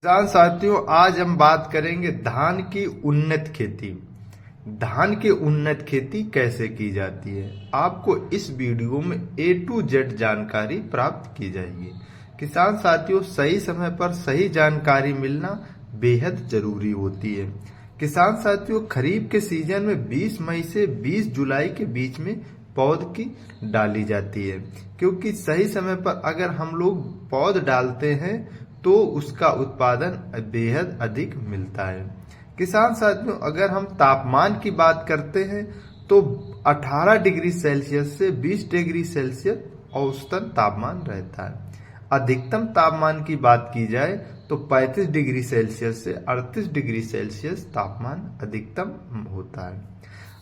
किसान साथियों, आज हम बात करेंगे धान की उन्नत खेती। धान की उन्नत खेती कैसे की जाती है, आपको इस वीडियो में A to Z जानकारी प्राप्त की जाएगी। किसान साथियों, सही समय पर सही जानकारी मिलना बेहद जरूरी होती है। किसान साथियों, खरीफ के सीजन में 20 मई से 20 जुलाई के बीच में पौध की डाली जाती है, क्योंकि सही समय पर अगर हम लोग पौध डालते हैं तो उसका उत्पादन बेहद अधिक मिलता है। किसान साथियों, अगर हम तापमान की बात करते हैं तो 18 डिग्री सेल्सियस से 20 डिग्री सेल्सियस औसतन तापमान रहता है। अधिकतम तापमान की बात की जाए तो 35 डिग्री सेल्सियस से 38 डिग्री सेल्सियस तापमान अधिकतम होता है।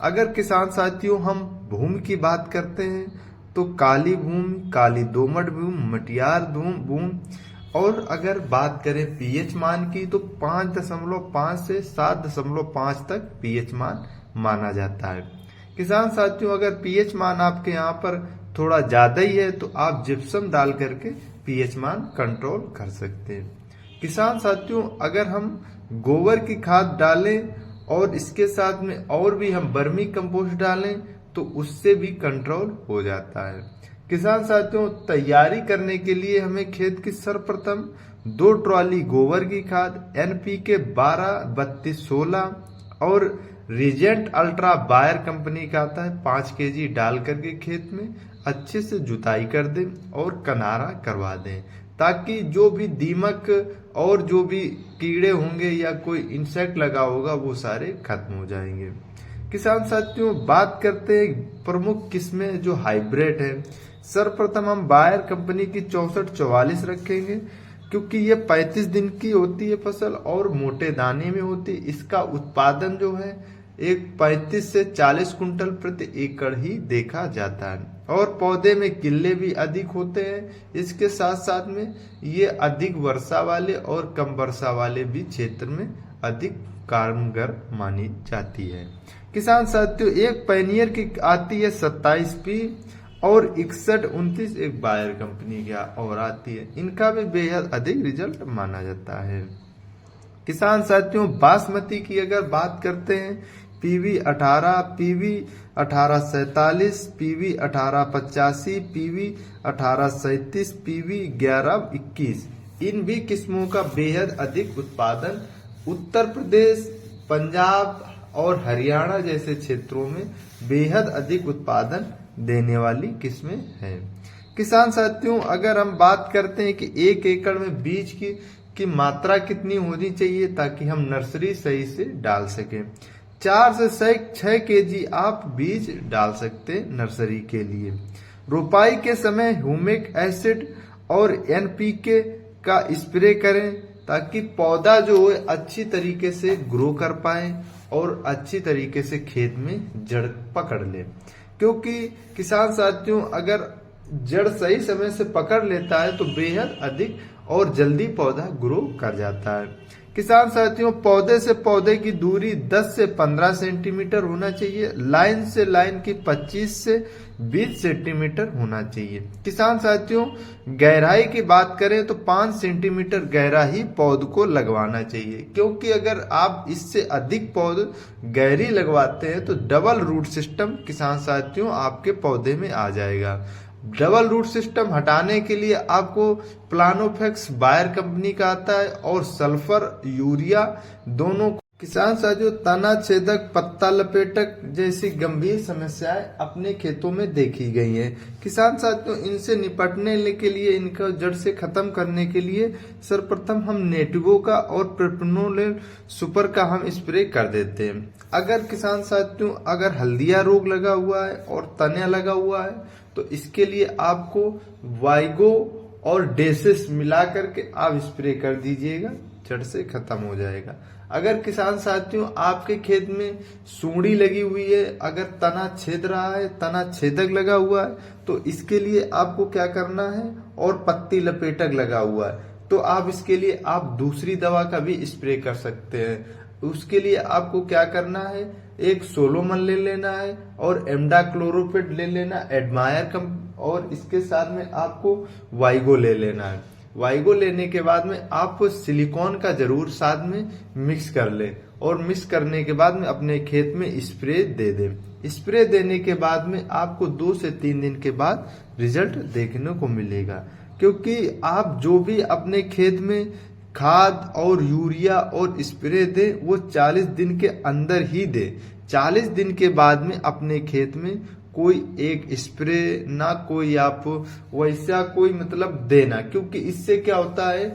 अगर किसान साथियों हम भूमि की बात करते हैं तो काली भूमि, काली दोमट भूमि, मटियार भूमि, और अगर बात करें पीएच मान की तो 5.5 से 7.5 तक पीएच मान माना जाता है। किसान साथियों, अगर पीएच मान आपके यहाँ पर थोड़ा ज्यादा ही है तो आप जिप्सम डाल करके पीएच मान कंट्रोल कर सकते हैं। किसान साथियों, अगर हम गोबर की खाद डालें और इसके साथ में और भी हम वर्मी कंपोस्ट डालें तो उससे भी कंट्रोल हो जाता है। किसान साथियों, तैयारी करने के लिए हमें खेत की सर्वप्रथम 2 ट्रॉली गोबर की खाद NPK 12-32-16 और रीजेंट अल्ट्रा बायर कंपनी का आता है 5 kg डाल करके खेत में अच्छे से जुताई कर दें और कनारा करवा दें, ताकि जो भी दीमक और जो भी कीड़े होंगे या कोई इंसेक्ट लगा होगा वो सारे खत्म हो जाएंगे। किसान साथियों, बात करते हैं प्रमुख किस्में जो हाइब्रिड है। सर्वप्रथम हम बायर कंपनी की 6444 रखेंगे, क्योंकि ये 35 दिन की होती है फसल और मोटे दाने में होती है। इसका उत्पादन जो है एक 35 से 40 कुंटल प्रति एकड़ ही देखा जाता है और पौधे में किल्ले भी अधिक होते हैं। इसके साथ साथ में ये अधिक वर्षा वाले और कम वर्षा वाले भी क्षेत्र में अधिक कारगर मानी जाती है। किसान साथियों, एक पैनियर की आती है 27P और 6129 एक बायर कंपनी की और आती है। इनका भी बेहद अधिक रिजल्ट माना जाता है। किसान साथियों, बासमती की अगर बात करते हैं PV 18, PV 1847, PV 1885, PV 1837, PV 1121, इन भी किस्मों का बेहद अधिक उत्पादन उत्तर प्रदेश, पंजाब और हरियाणा जैसे क्षेत्रों में बेहद अधिक उत्पादन देने वाली किस्में हैं। किसान साथियों, अगर हम बात करते हैं कि 1 एकड़ में बीज की मात्रा कितनी होनी चाहिए ताकि हम नर्सरी सही से डाल सकें, 4 से 6 kg आप बीज डाल सकते हैं नर्सरी के लिए। रोपाई के समय ह्यूमिक एसिड और NPK का स्प्रे करें ताकि पौधा जो है अच्छी तरीके से ग्रो कर पाए और अच्छी तरीके से खेत में जड़ पकड़ ले, क्योंकि किसान साथियों अगर जड़ सही समय से पकड़ लेता है तो बेहद अधिक और जल्दी पौधा ग्रो कर जाता है। किसान साथियों, पौधे से पौधे की दूरी 10 से 15 सेंटीमीटर होना चाहिए। लाइन से लाइन की 25 से 20 सेंटीमीटर होना चाहिए। किसान साथियों, गहराई की बात करें तो 5 सेंटीमीटर गहरा ही पौध को लगवाना चाहिए, क्योंकि अगर आप इससे अधिक पौध गहरी लगवाते हैं तो डबल रूट सिस्टम किसान साथियों आपके पौधे में आ जाएगा। डबल रूट सिस्टम हटाने के लिए आपको प्लानोफेक्स बायर कंपनी का आता है और सल्फर यूरिया दोनों। किसान साथियों, तना छेदक, पत्ता लपेटक जैसी गंभीर समस्याएं अपने खेतों में देखी गई हैं। किसान साथियों, इनसे निपटने के लिए, इनका जड़ से खत्म करने के लिए सर्वप्रथम हम नेटिवो का और प्रोपिनोलेट सुपर का हम स्प्रे कर देते हैं। अगर किसान साथियों अगर हल्दिया रोग लगा हुआ है और तने लगा हुआ है तो इसके लिए आपको वाइगो और डेसिस मिला करके आप स्प्रे कर दीजिएगा, जड़ से खत्म हो जाएगा। अगर किसान साथियों आपके खेत में सूंडी लगी हुई है, अगर तना छेद रहा है, तना छेदक लगा हुआ है, तो इसके लिए आपको क्या करना है, और पत्ती लपेटक लगा हुआ है तो आप इसके लिए आप दूसरी दवा का भी स्प्रे कर सकते हैं। उसके लिए आपको क्या करना है, एक सोलोमन ले लेना है और एमडाक्लोरोपिड ले लेना एडमायर और इसके साथ में आपको वाइगो ले लेना है। वाइगो लेने के बाद में आप सिलिकॉन का जरूर साथ में मिक्स कर ले, और मिक्स करने के बाद में अपने खेत में स्प्रे दे दे। स्प्रे देने के बाद में आपको 2 से 3 दिन के बाद रिजल्ट देखने को मिलेगा, क्योंकि आप जो भी अपने खेत में खाद और यूरिया और स्प्रे दे वो 40 दिन के अंदर ही दे। 40 दिन के बाद में अपने खेत में कोई एक स्प्रे ना कोई आप वैसा कोई मतलब देना, क्योंकि इससे क्या होता है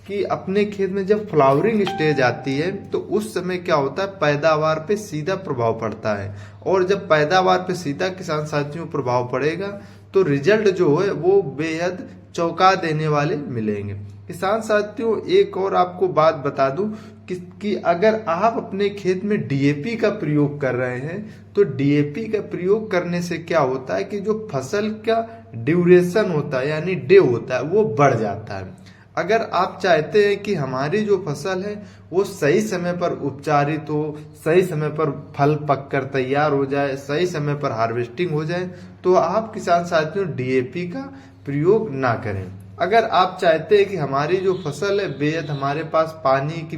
कि अपने खेत में जब फ्लावरिंग स्टेज आती है तो उस समय क्या होता है, पैदावार पे सीधा प्रभाव पड़ता है। और जब पैदावार पे सीधा किसान साथियों प्रभाव पड़ेगा तो रिजल्ट जो है वो बेहद चौंका देने वाले मिलेंगे। किसान साथियों एक और आपको बात बता दूं कि अगर आप अपने खेत में डीएपी का प्रयोग कर रहे हैं तो डीएपी का प्रयोग करने से क्या होता है कि जो फसल का ड्यूरेशन होता है यानी डे होता है वो बढ़ जाता है। अगर आप चाहते हैं कि हमारी जो फसल है वो सही समय पर उपचारित हो, सही समय पर फल पककर तैयार हो जाए, सही समय पर हार्वेस्टिंग हो जाए, तो आप किसान साथियों डीएपी का प्रयोग ना करें। अगर आप चाहते हैं कि हमारी जो फसल है बेहद हमारे पास पानी की